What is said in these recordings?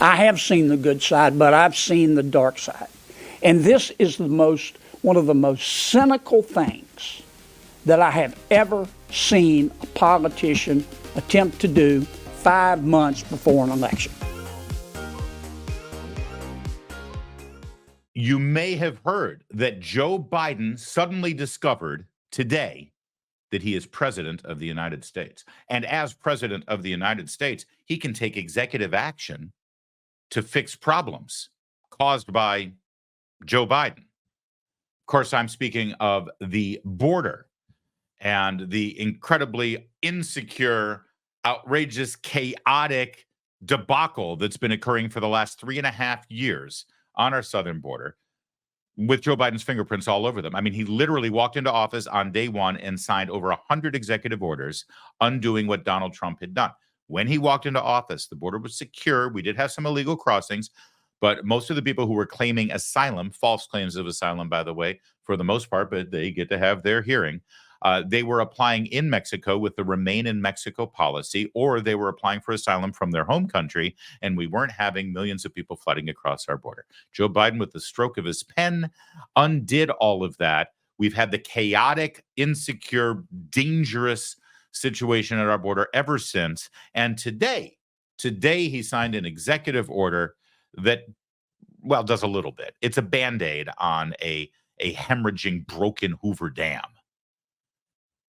I have seen the good side, but I've seen the dark side. And this is one of the most cynical things that I have ever seen a politician attempt to do 5 months before an election. You may have heard that Joe Biden suddenly discovered today that he is president of the United States. And as president of the United States, he can take executive action to fix problems caused by Joe Biden. Of course, I'm speaking of the border and the incredibly insecure, outrageous, chaotic debacle that's been occurring for the last 3.5 years on our southern border, with Joe Biden's fingerprints all over them. I mean, he literally walked into office on day one and signed over 100 executive orders undoing what Donald Trump had done. When he walked into office, the border was secure. We did have some illegal crossings, but most of the people who were claiming asylum, false claims of asylum, by the way, for the most part, but they get to have their hearing, they were applying in Mexico with the Remain in Mexico policy, or they were applying for asylum from their home country, and we weren't having millions of people flooding across our border. Joe Biden, with the stroke of his pen, undid all of that. We've had the chaotic, insecure, dangerous situation at our border ever since. And today he signed an executive order that, well, does a little bit. It's a Band-Aid on a hemorrhaging, broken Hoover Dam.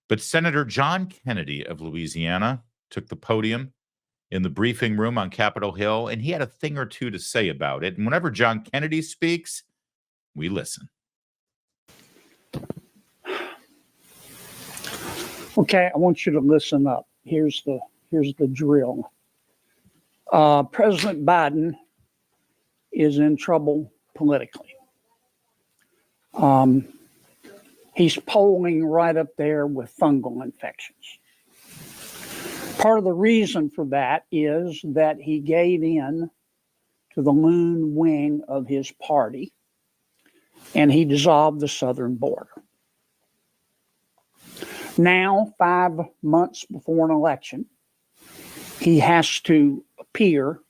But Senator John Kennedy of Louisiana took the podium in the briefing room on Capitol Hill, and he had a thing or two to say about it. And whenever John Kennedy speaks, we listen. Okay, I want you to listen up. Here's the drill. President Biden is in trouble politically. He's polling right up there with fungal infections. Part of the reason for that is that he gave in to the loon wing of his party, and he dissolved the southern border. Now, 5 months before an election, he has to appear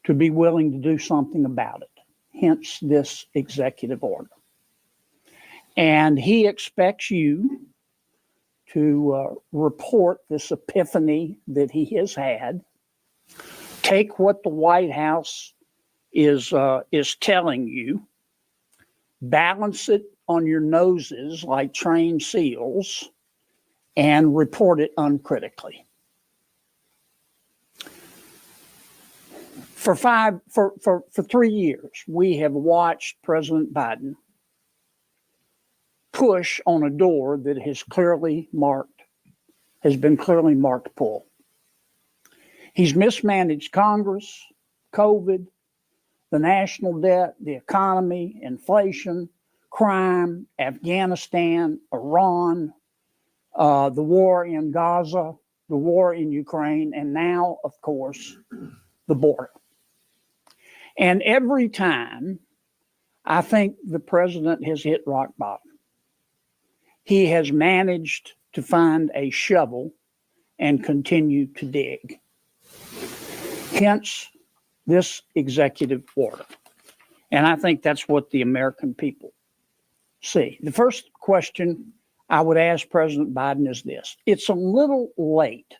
to be willing to do something about it, hence this executive order. And he expects you to report this epiphany that he has had, take what the White House is telling you, balance it on your noses like trained seals, and report it uncritically. For 3 years, we have watched President Biden push on a door that has been clearly marked pull. He's mismanaged Congress, COVID, the national debt, the economy, inflation, crime, Afghanistan, Iran, the war in Gaza, the war in Ukraine, and now, of course, the border. And every time, I think the president has hit rock bottom. He has managed to find a shovel and continue to dig. Hence, this executive order. And I think that's what the American people see. The first question I would ask President Biden is this. It's a little late,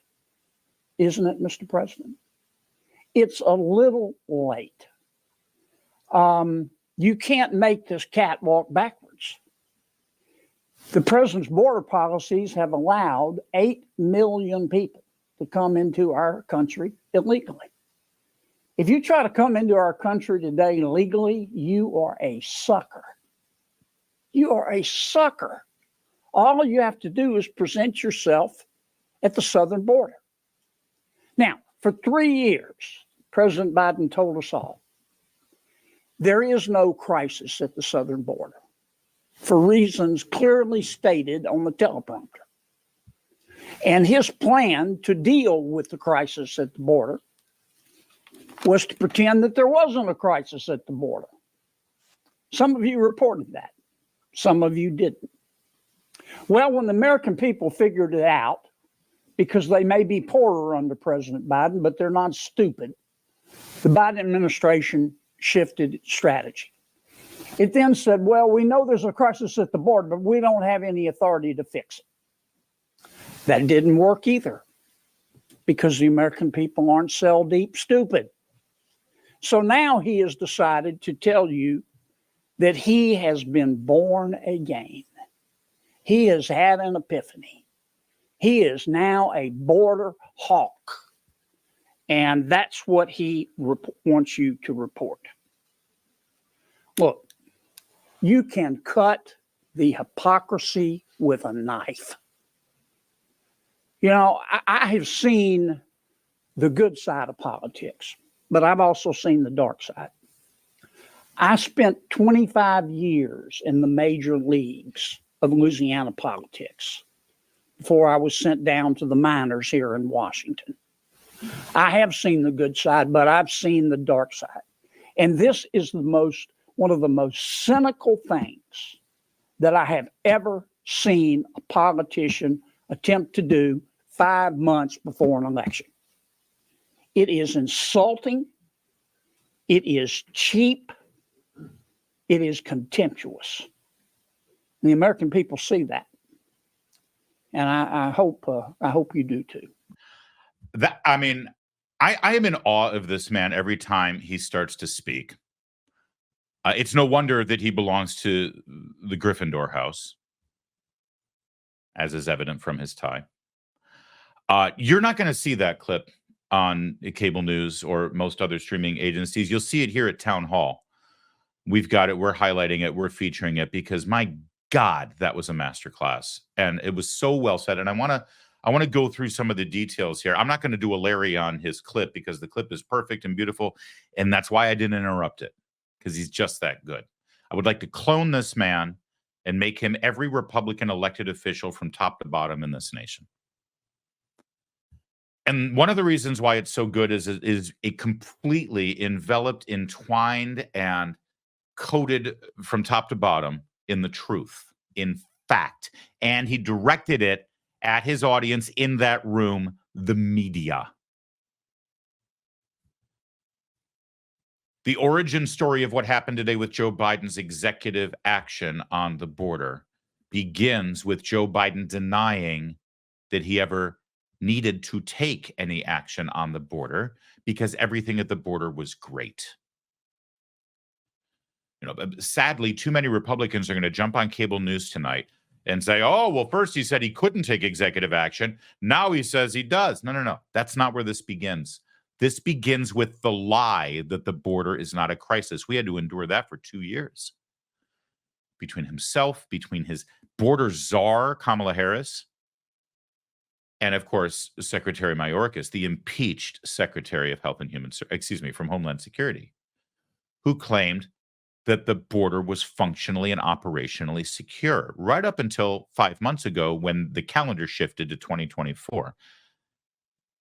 isn't it, Mr. President? It's a little late. You can't make this cat walk backwards. The president's border policies have allowed 8 million people to come into our country illegally. If you try to come into our country today legally, you are a sucker. You are a sucker. All you have to do is present yourself at the southern border. Now, for 3 years, President Biden told us all, there is no crisis at the southern border for reasons clearly stated on the teleprompter. And his plan to deal with the crisis at the border was to pretend that there wasn't a crisis at the border. Some of you reported that. Some of you didn't. Well, when the American people figured it out, because they may be poorer under President Biden, but they're not stupid, The Biden administration shifted its strategy. It then said, well, we know there's a crisis at the border, but we don't have any authority to fix it. That didn't work either, because the American people aren't cell deep stupid. So now he has decided to tell you that he has been born again. He has had an epiphany. He is now a border hawk. And that's what he wants you to report. Look, you can cut the hypocrisy with a knife. You know, I have seen the good side of politics, but I've also seen the dark side. I spent 25 years in the major leagues of Louisiana politics before I was sent down to the minors here in Washington. I have seen the good side, but I've seen the dark side. And this is one of the most cynical things that I have ever seen a politician attempt to do 5 months before an election. It is insulting. It is cheap. It is contemptuous. The American people see that. And I hope you do too. I am in awe of this man every time he starts to speak. It's no wonder that he belongs to the Gryffindor house, as is evident from his tie. You're not going to see that clip on cable news or most other streaming agencies. You'll see it here at Town Hall. We've got it. We're highlighting it. We're featuring it because, my God, that was a masterclass. And it was so well said. And I want to go through some of the details here. I'm not going to do a Larry on his clip because the clip is perfect and beautiful. And that's why I didn't interrupt it, because he's just that good. I would like to clone this man and make him every Republican elected official from top to bottom in this nation. And one of the reasons why it's so good is it completely enveloped, entwined, and coated from top to bottom in the truth, in fact. And he directed it at his audience in that room, the media. The origin story of what happened today with Joe Biden's executive action on the border begins with Joe Biden denying that he ever needed to take any action on the border because everything at the border was great. You know, sadly, too many Republicans are going to jump on cable news tonight and say, oh, well, first he said he couldn't take executive action. Now he says he does. No. That's not where this begins. This begins with the lie that the border is not a crisis. We had to endure that for 2 years. Between himself, between his border czar, Kamala Harris, and of course, Secretary Mayorkas, the impeached Secretary of Health and from Homeland Security, who claimed that the border was functionally and operationally secure right up until 5 months ago when the calendar shifted to 2024.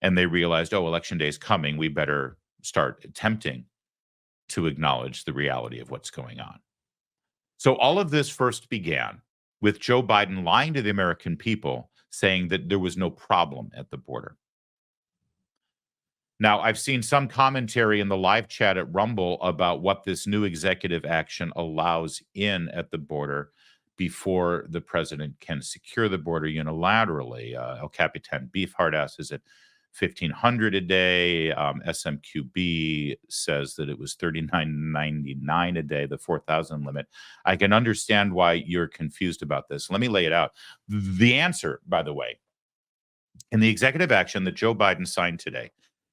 And they realized, oh, election day is coming. We better start attempting to acknowledge the reality of what's going on. So all of this first began with Joe Biden lying to the American people, saying that there was no problem at the border. Now, I've seen some commentary in the live chat at Rumble about what this new executive action allows in at the border before the president can secure the border unilaterally. El Capitan Beefheart asks, is it $1,500 a day? SMQB says that it was $39.99 a day, the 4,000 limit. I can understand why you're confused about this. Let me lay it out. The answer, by the way, in the executive action that Joe Biden signed today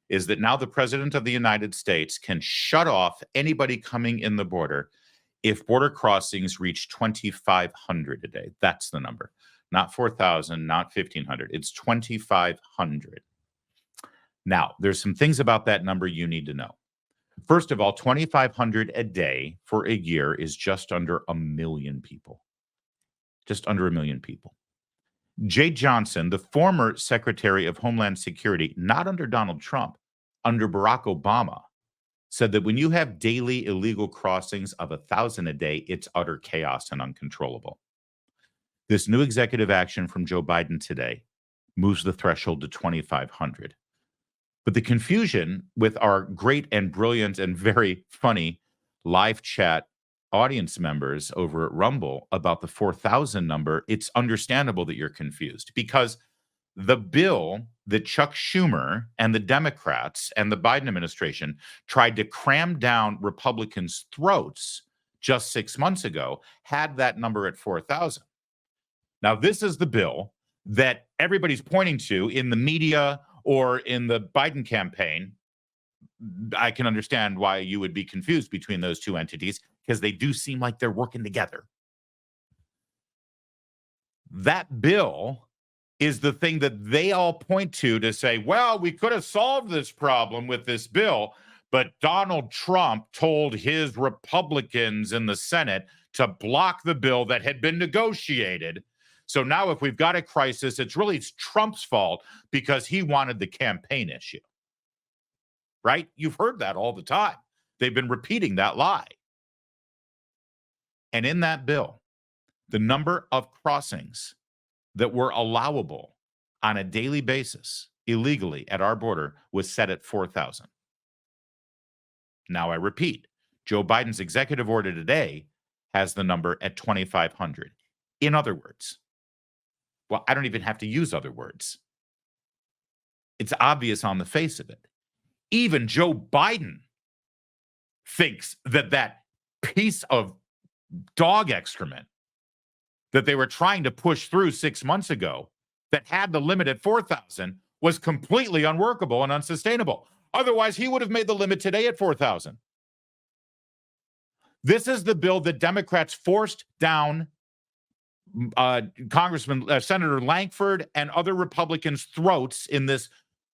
is that now the president of the United States can shut off anybody coming in the border if border crossings reach 2,500 a day. That's the number. Not 4,000, not 1,500. It's 2,500. Now, there's some things about that number you need to know. First of all, 2,500 a day for a year is just under 1 million people. Just under 1 million people. Jay Johnson, the former Secretary of Homeland Security, not under Donald Trump, under Barack Obama, said that when you have daily illegal crossings of 1,000 a day, it's utter chaos and uncontrollable. This new executive action from Joe Biden today moves the threshold to 2,500. But the confusion with our great and brilliant and very funny live chat audience members over at Rumble about the 4,000 number, it's understandable that you're confused because the bill that Chuck Schumer and the Democrats and the Biden administration tried to cram down Republicans' throats just 6 months ago had that number at 4,000. Now, this is the bill that everybody's pointing to in the media or in the Biden campaign. I can understand why you would be confused between those two entities because they do seem like they're working together. That bill is the thing that they all point to say, well, we could have solved this problem with this bill, but Donald Trump told his Republicans in the Senate to block the bill that had been negotiated. So now if we've got a crisis, it's really Trump's fault because he wanted the campaign issue. Right? You've heard that all the time. They've been repeating that lie. And in that bill, the number of crossings that were allowable on a daily basis illegally at our border was set at 4,000. Now, I repeat, Joe Biden's executive order today has the number at 2,500. In other words, well, I don't even have to use other words. It's obvious on the face of it. Even Joe Biden thinks that that piece of dog excrement that they were trying to push through 6 months ago that had the limit at 4,000 was completely unworkable and unsustainable. Otherwise, he would have made the limit today at 4,000. This is the bill that Democrats forced down Senator Lankford and other Republicans' throats in this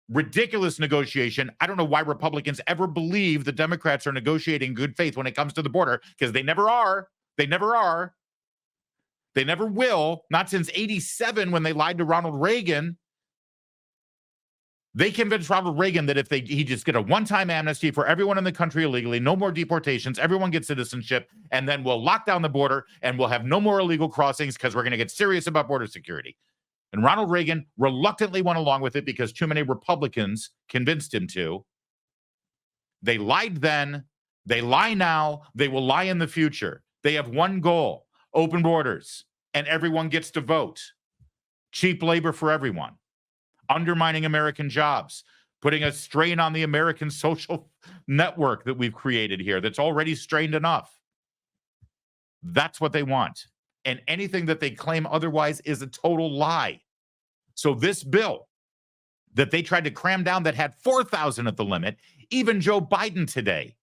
ridiculous negotiation. I don't know why Republicans ever believe the Democrats are negotiating in good faith when it comes to the border, because they never are. They never are. They never will. Not since 87 when they lied to Ronald Reagan. They convinced Ronald Reagan that if he just get a one-time amnesty for everyone in the country illegally, no more deportations, everyone gets citizenship, and then we'll lock down the border and we'll have no more illegal crossings because we're going to get serious about border security. And Ronald Reagan reluctantly went along with it because too many Republicans convinced him to. They lied then. They lie now. They will lie in the future. They have one goal: open borders, and everyone gets to vote. Cheap labor for everyone. Undermining American jobs, putting a strain on the American social network that we've created here that's already strained enough. That's what they want. And anything that they claim otherwise is a total lie. So this bill that they tried to cram down that had 4,000 at the limit, even Joe Biden today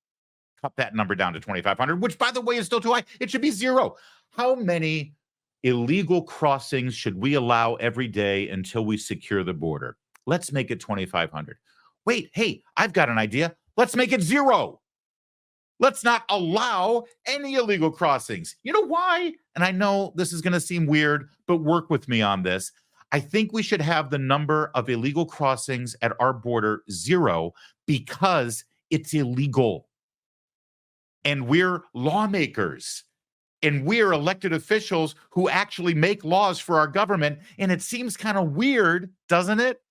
cut that number down to 2,500, which, by the way, is still too high. It should be 0. How many illegal crossings should we allow every day until we secure the border? Let's make it 2,500. Wait, hey, I've got an idea. Let's make it 0. Let's not allow any illegal crossings. You know why? And I know this is going to seem weird, but work with me on this. I think we should have the number of illegal crossings at our border 0 because it's illegal. And we're lawmakers. And we're elected officials who actually make laws for our government. And it seems kind of weird, doesn't it,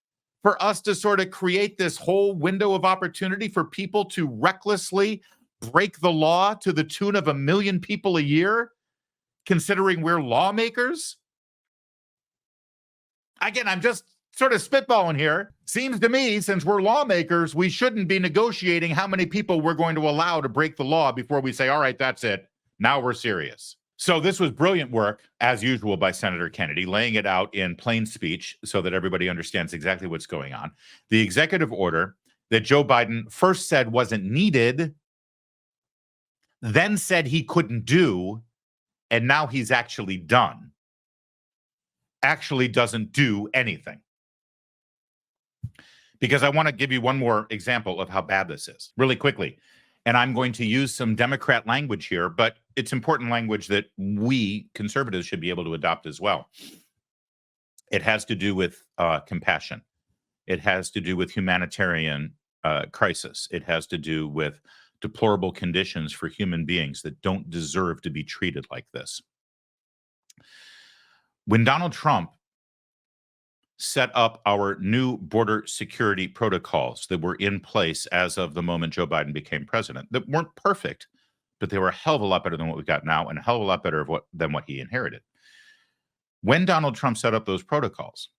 for us to sort of create this whole window of opportunity for people to recklessly break the law to the tune of 1 million people a year, considering we're lawmakers? Again, I'm just sort of spitballing here. Seems to me, since we're lawmakers, we shouldn't be negotiating how many people we're going to allow to break the law before we say, all right, that's it. Now we're serious. So this was brilliant work, as usual, by Senator Kennedy, laying it out in plain speech so that everybody understands exactly what's going on. The executive order that Joe Biden first said wasn't needed, then said he couldn't do, and now he's actually done, actually doesn't do anything. Because I want to give you one more example of how bad this is really quickly. And I'm going to use some Democrat language here, but it's important language that we conservatives should be able to adopt as well. It has to do with compassion. It has to do with humanitarian crisis. It has to do with deplorable conditions for human beings that don't deserve to be treated like this. When Donald Trump set up our new border security protocols that were in place as of the moment Joe Biden became president, that weren't perfect, but they were a hell of a lot better than what we got now and a hell of a lot better than what he inherited. When Donald Trump set up those protocols,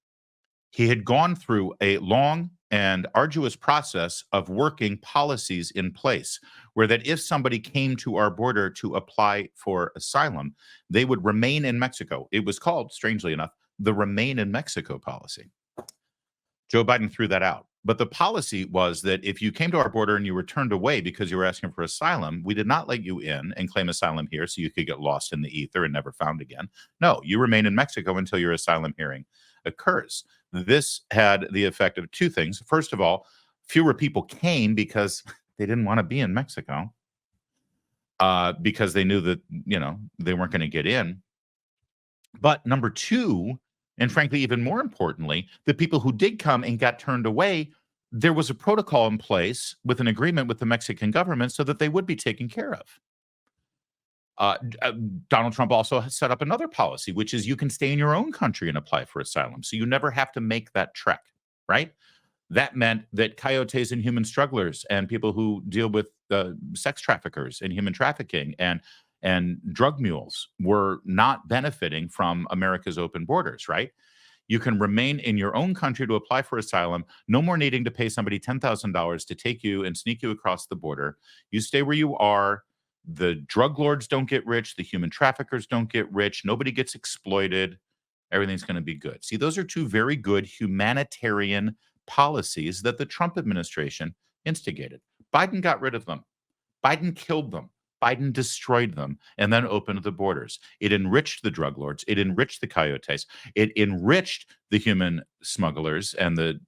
he had gone through a long and arduous process of working policies in place where that if somebody came to our border to apply for asylum, they would remain in Mexico. It was called, strangely enough, the Remain in Mexico policy. Joe Biden threw that out. But the policy was that if you came to our border and you were turned away because you were asking for asylum, we did not let you in and claim asylum here so you could get lost in the ether and never found again. No, you remain in Mexico until your asylum hearing occurs. This had the effect of two things. First of all, fewer people came because they didn't want to be in Mexico because they knew that, they weren't going to get in. But number two, and frankly, even more importantly, the people who did come and got turned away, there was a protocol in place with an agreement with the Mexican government so that they would be taken care of. Donald Trump also has set up another policy, which is you can stay in your own country and apply for asylum. So you never have to make that trek, right? That meant that coyotes and human strugglers and people who deal with sex traffickers and human trafficking and drug mules were not benefiting from America's open borders, right? You can remain in your own country to apply for asylum, no more needing to pay somebody $10,000 to take you and sneak you across the border. You stay where you are. The drug lords don't get rich. The human traffickers don't get rich. Nobody gets exploited. Everything's going to be good. See, those are two very good humanitarian policies that the Trump administration instigated. Biden got rid of them. Biden killed them. Biden destroyed them and then opened the borders. It enriched the drug lords. It enriched the coyotes. It enriched the human smugglers and the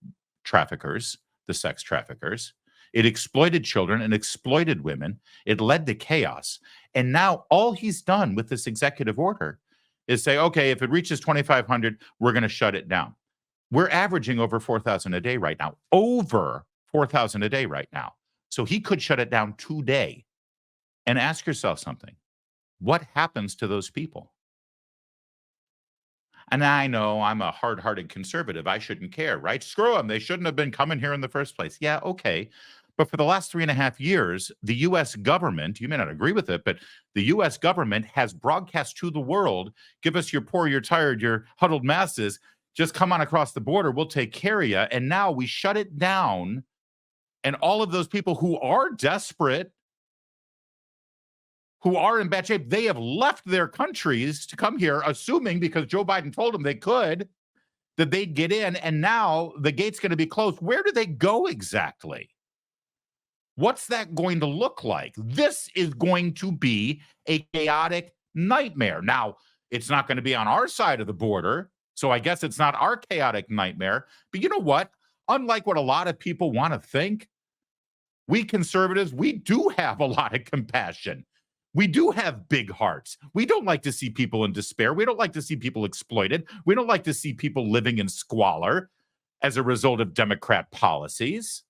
traffickers, the sex traffickers. It exploited children and exploited women. It led to chaos. And now all he's done with this executive order is say, okay, if it reaches 2,500, we're going to shut it down. We're averaging over 4,000 a day right now, over 4,000 a day right now. So he could shut it down today. And ask yourself something. What happens to those people? And I know I'm a hard-hearted conservative. I shouldn't care, right? Screw them. They shouldn't have been coming here in the first place. Yeah, okay. But for the last 3.5 years, the U.S. government, you may not agree with it, but the U.S. government has broadcast to the world, give us your poor, your tired, your huddled masses. Just come on across the border. We'll take care of you. And now we shut it down. And all of those people who are desperate, who are in bad shape, they have left their countries to come here, assuming because Joe Biden told them they could, that they'd get in, and now the gate's going to be closed. Where do they go exactly? What's that going to look like? This is going to be a chaotic nightmare. Now, it's not going to be on our side of the border, so I guess it's not our chaotic nightmare. But you know what? Unlike what a lot of people want to think, we conservatives, we do have a lot of compassion. We do have big hearts. We don't like to see people in despair. We don't like to see people exploited. We don't like to see people living in squalor as a result of Democrat policies.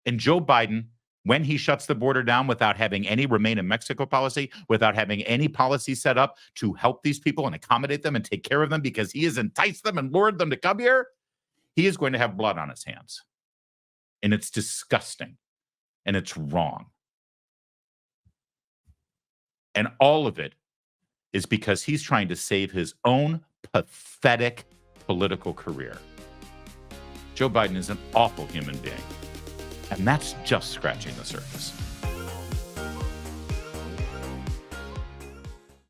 And Joe Biden, when he shuts the border down without having any Remain in Mexico policy, without having any policy set up to help these people and accommodate them and take care of them because he has enticed them and lured them to come here, he is going to have blood on his hands. And it's disgusting. And it's wrong. And all of it is because he's trying to save his own pathetic political career. Joe Biden is an awful human being. And that's just scratching the surface.